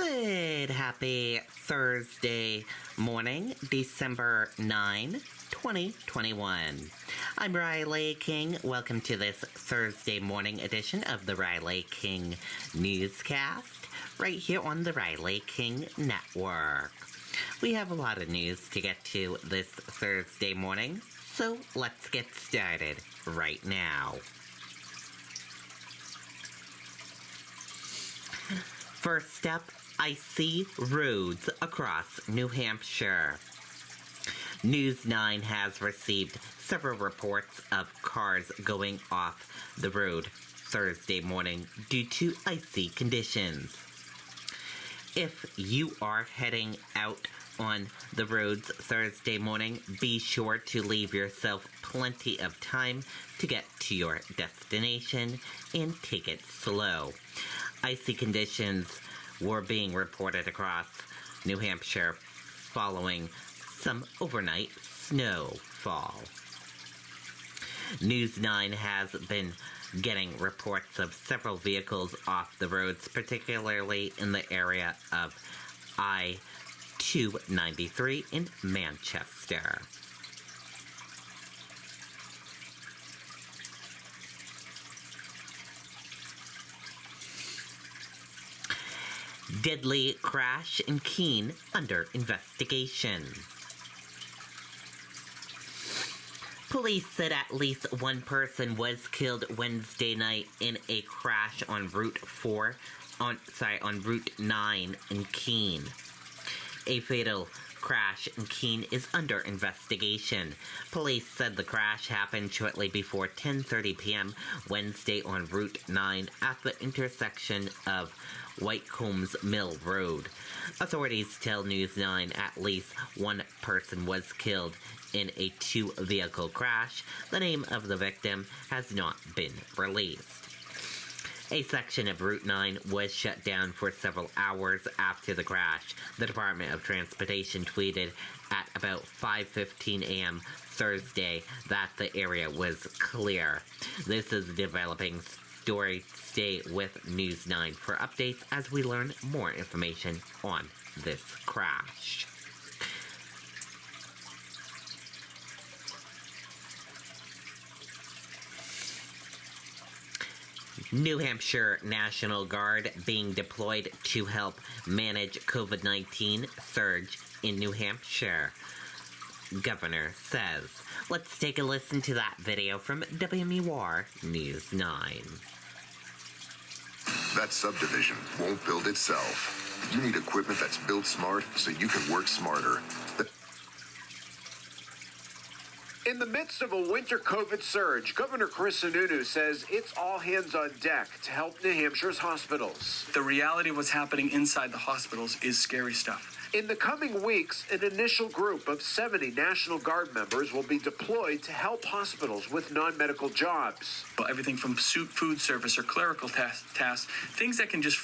Good, happy Thursday morning, December 9, 2021. I'm Riley King. Welcome to this Thursday morning edition of the Riley King Newscast, right here on the Riley King Network. We have a lot of news to get to this Thursday morning, so let's get started right now. First up, icy roads across New Hampshire. News 9 has received several reports of cars going off the road Thursday morning due to icy conditions. If you are heading out on the roads Thursday morning, be sure to leave yourself plenty of time to get to your destination and take it slow. Icy conditions were being reported across New Hampshire following some overnight snowfall. News 9 has been getting reports of several vehicles off the roads, particularly in the area of I-293 in Manchester. Deadly crash in Keene under investigation. Police said at least one person was killed Wednesday night in a crash on Route 9 in Keene. A fatal crash in Keene is under investigation. Police said the crash happened shortly before 10:30 p.m. Wednesday on Route 9 at the intersection of Whitecombs Mill Road. Authorities tell News 9 at least one person was killed in a two-vehicle crash. The name of the victim has not been released. A section of Route 9 was shut down for several hours after the crash. The Department of Transportation tweeted at about 5:15 a.m. Thursday that the area was clear. This is a developing story. Stay with News 9 for updates as we learn more information on this crash. New Hampshire National Guard being deployed to help manage COVID-19 surge in New Hampshire, Governor says. Let's take a listen to that video from WMUR News 9. That subdivision won't build itself. You need equipment that's built smart so you can work smarter. In the midst of a winter COVID surge, Governor Chris Sununu says it's all hands on deck to help New Hampshire's hospitals. The reality of what's happening inside the hospitals is scary stuff. In the coming weeks, an initial group of 70 National Guard members will be deployed to help hospitals with non-medical jobs. Everything from food service or clerical tasks, things that can just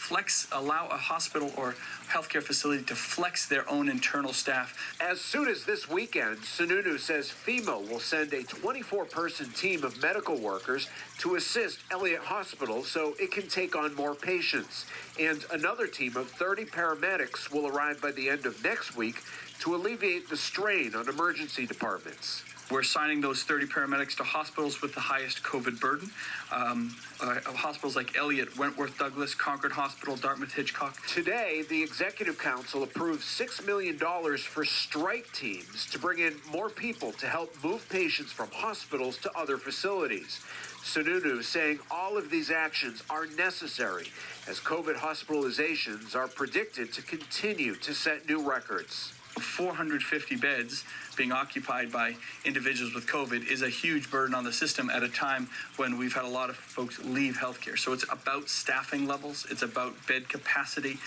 allow a hospital or healthcare facility to flex their own internal staff. As soon as this weekend, Sununu says FEMA will send a 24-person team of medical workers to assist Elliott Hospital so it can take on more patients. And another team of 30 paramedics will arrive by the end of next week to alleviate the strain on emergency departments. We're assigning those 30 paramedics to hospitals with the highest COVID burden. Hospitals like Elliott, Wentworth Douglas, Concord Hospital, Dartmouth Hitchcock. Today, the Executive Council approved $6 million for strike teams to bring in more people to help move patients from hospitals to other facilities. Sununu saying all of these actions are necessary as COVID hospitalizations are predicted to continue to set new records. 450 beds being occupied by individuals with COVID is a huge burden on the system at a time when we've had a lot of folks leave healthcare. So it's about staffing levels, it's about bed capacity.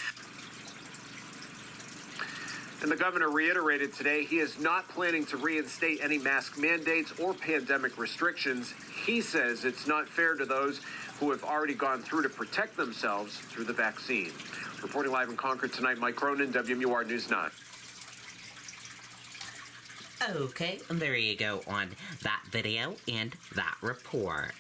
And the governor reiterated today he is not planning to reinstate any mask mandates or pandemic restrictions. He says it's not fair to those who have already gone through to protect themselves through the vaccine. Reporting live in Concord tonight, Mike Cronin, WMUR News 9. Okay, and there you go on that video and that report.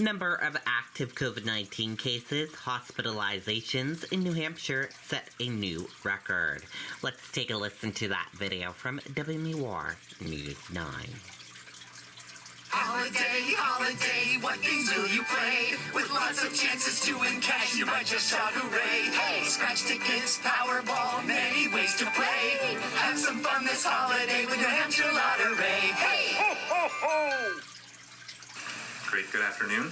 Number of active COVID-19 cases, hospitalizations in New Hampshire set a new record. Let's take a listen to that video from WMUR News 9. Holiday, holiday, what games will you play? With lots of chances to win cash, you might just shout hooray. Hey, scratch tickets, Powerball, many ways to play. Have some fun this holiday with New Hampshire Lottery. Hey! Ho, ho, ho! Great, good afternoon.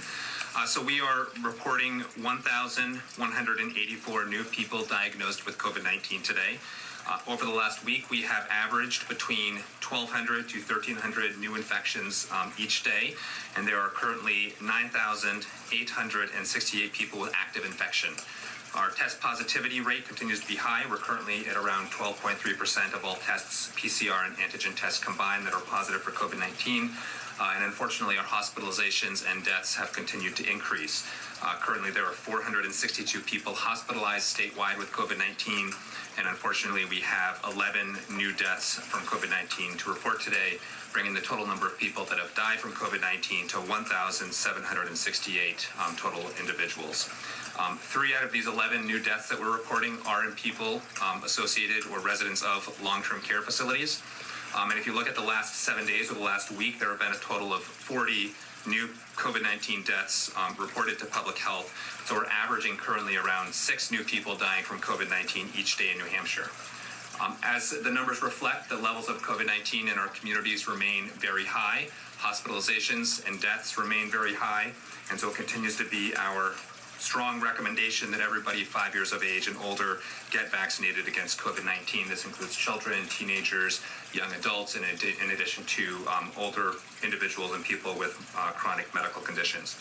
So we are reporting 1,184 new people diagnosed with COVID-19 today. Over the last week, we have averaged between 1,200 to 1,300 new infections each day, and there are currently 9,868 people with active infection. Our test positivity rate continues to be high. We're currently at around 12.3% of all tests, PCR and antigen tests combined, that are positive for COVID-19. And unfortunately, our hospitalizations and deaths have continued to increase. Currently, there are 462 people hospitalized statewide with COVID-19, and unfortunately, we have 11 new deaths from COVID-19 to report today, bringing the total number of people that have died from COVID-19 to 1,768 total individuals. 3 out of these 11 new deaths that we're reporting are in people associated or residents of long-term care facilities. And if you look at the last 7 days or the last week, there have been a total of 40 new COVID-19 deaths reported to public health. So we're averaging currently around 6 new people dying from COVID-19 each day in New Hampshire. As the numbers reflect, the levels of COVID-19 in our communities remain very high. Hospitalizations and deaths remain very high. And so it continues to be our strong recommendation that everybody 5 years of age and older get vaccinated against COVID-19. This includes children, teenagers, young adults, in addition to older individuals and people with chronic medical conditions.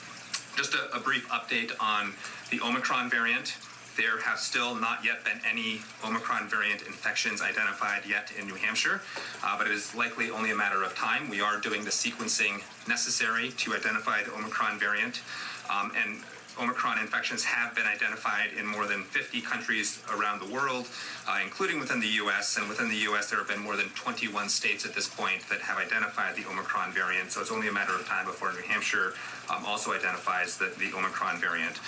Just a brief update on the Omicron variant. There have still not yet been any Omicron variant infections identified yet in New Hampshire, but it is likely only a matter of time. We are doing the sequencing necessary to identify the Omicron variant, and Omicron infections have been identified in more than 50 countries around the world, including within the U.S. And within the U.S., there have been more than 21 states at this point that have identified the Omicron variant. So it's only a matter of time before New Hampshire also identifies the Omicron variant.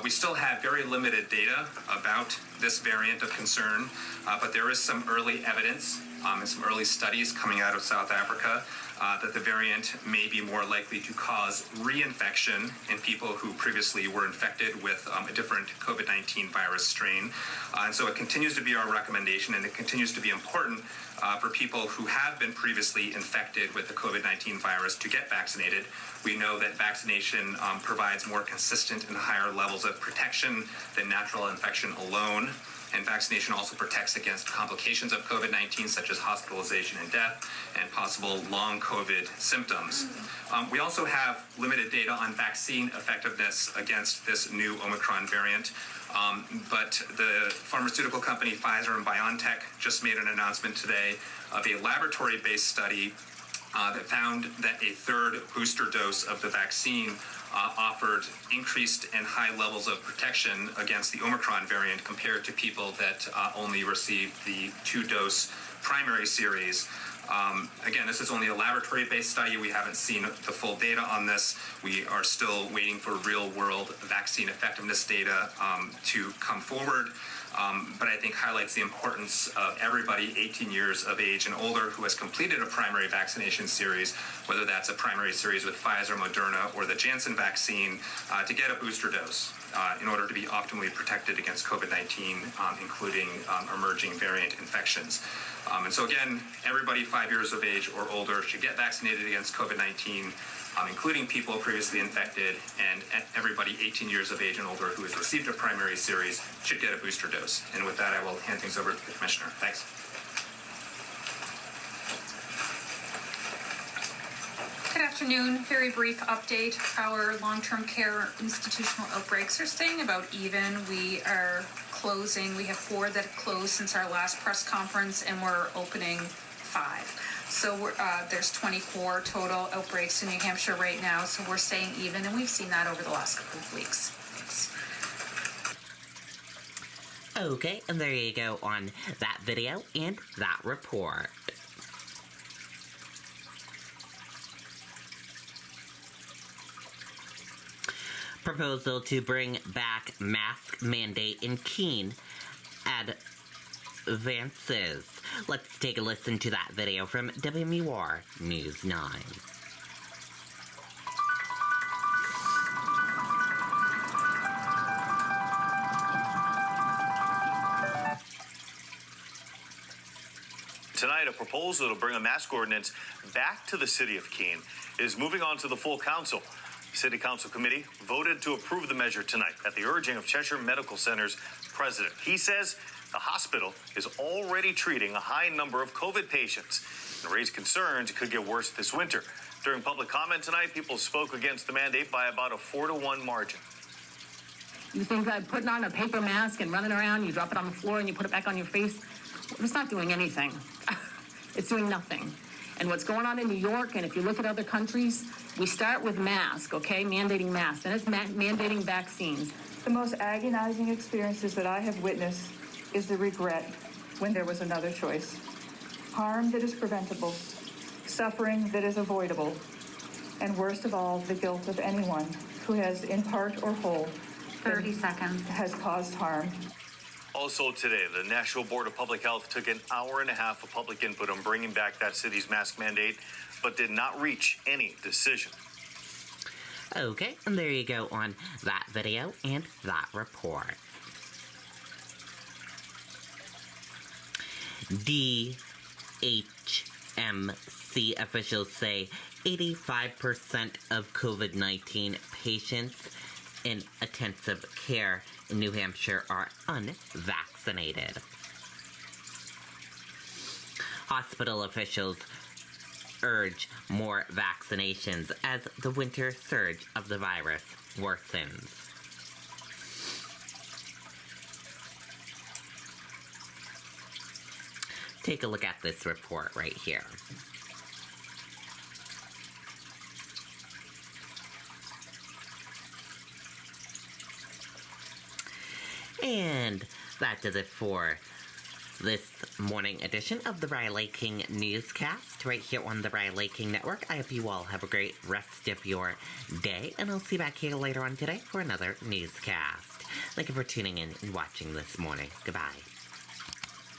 We still have very limited data about this variant of concern, but there is some early evidence and some early studies coming out of South Africa that the variant may be more likely to cause reinfection in people who previously were infected with a different COVID-19 virus strain. And so it continues to be our recommendation, and it continues to be important for people who have been previously infected with the COVID-19 virus to get vaccinated. We know that vaccination provides more consistent and higher levels of protection than natural infection alone. And vaccination also protects against complications of COVID-19, such as hospitalization and death, and possible long COVID symptoms. We also have limited data on vaccine effectiveness against this new Omicron variant. But the pharmaceutical company Pfizer and BioNTech just made an announcement today of a laboratory-based study that found that a third booster dose of the vaccine offered increased and high levels of protection against the Omicron variant compared to people that only received the 2-dose primary series. Again, this is only a laboratory-based study. We haven't seen the full data on this. We are still waiting for real-world vaccine effectiveness data to come forward. But I think highlights the importance of everybody 18 years of age and older who has completed a primary vaccination series, whether that's a primary series with Pfizer, Moderna, or the Janssen vaccine, to get a booster dose in order to be optimally protected against COVID-19, including emerging variant infections. And so again, everybody 5 years of age or older should get vaccinated against COVID-19, including people previously infected, and everybody 18 years of age and older who has received a primary series should get a booster dose. And with that, I will hand things over to the Commissioner. Thanks. Good afternoon. Very brief update. Our long-term care institutional outbreaks are staying about even. We are closing. We have 4 that have closed since our last press conference, and we're opening 5. So there's 24 total outbreaks in New Hampshire right now, so we're staying even, and we've seen that over the last couple of weeks. Thanks. Okay, and there you go on that video and that report. Proposal to bring back mask mandate in Keene advances. Let's take a listen to that video from WMUR News 9. Tonight, a proposal to bring a mask ordinance back to the city of Keene is moving on to the full council. The City Council Committee voted to approve the measure tonight at the urging of Cheshire Medical Center's president. He says the hospital is already treating a high number of COVID patients and raised concerns it could get worse this winter. During public comment tonight, people spoke against the mandate by about a 4-to-1 margin. You think that putting on a paper mask and running around, you drop it on the floor and you put it back on your face, it's not doing anything. It's doing nothing. And what's going on in New York, and if you look at other countries, we start with masks, okay, mandating masks, and it's mandating vaccines. The most agonizing experiences that I have witnessed is the regret when there was another choice. Harm that is preventable, suffering that is avoidable, and worst of all, the guilt of anyone who has, in part or whole, 30 seconds. Has caused harm. Also today, the National Board of Public Health took an hour and a half of public input on bringing back that city's mask mandate, but did not reach any decision. Okay, and there you go on that video and that report. DHMC officials say 85% of COVID-19 patients in intensive care in New Hampshire are unvaccinated. Hospital officials urge more vaccinations as the winter surge of the virus worsens. Take a look at this report right here. And that does it for this morning edition of the Riley King Newscast right here on the Riley King Network. I hope you all have a great rest of your day, and I'll see you back here later on today for another newscast. Thank you for tuning in and watching this morning. Goodbye.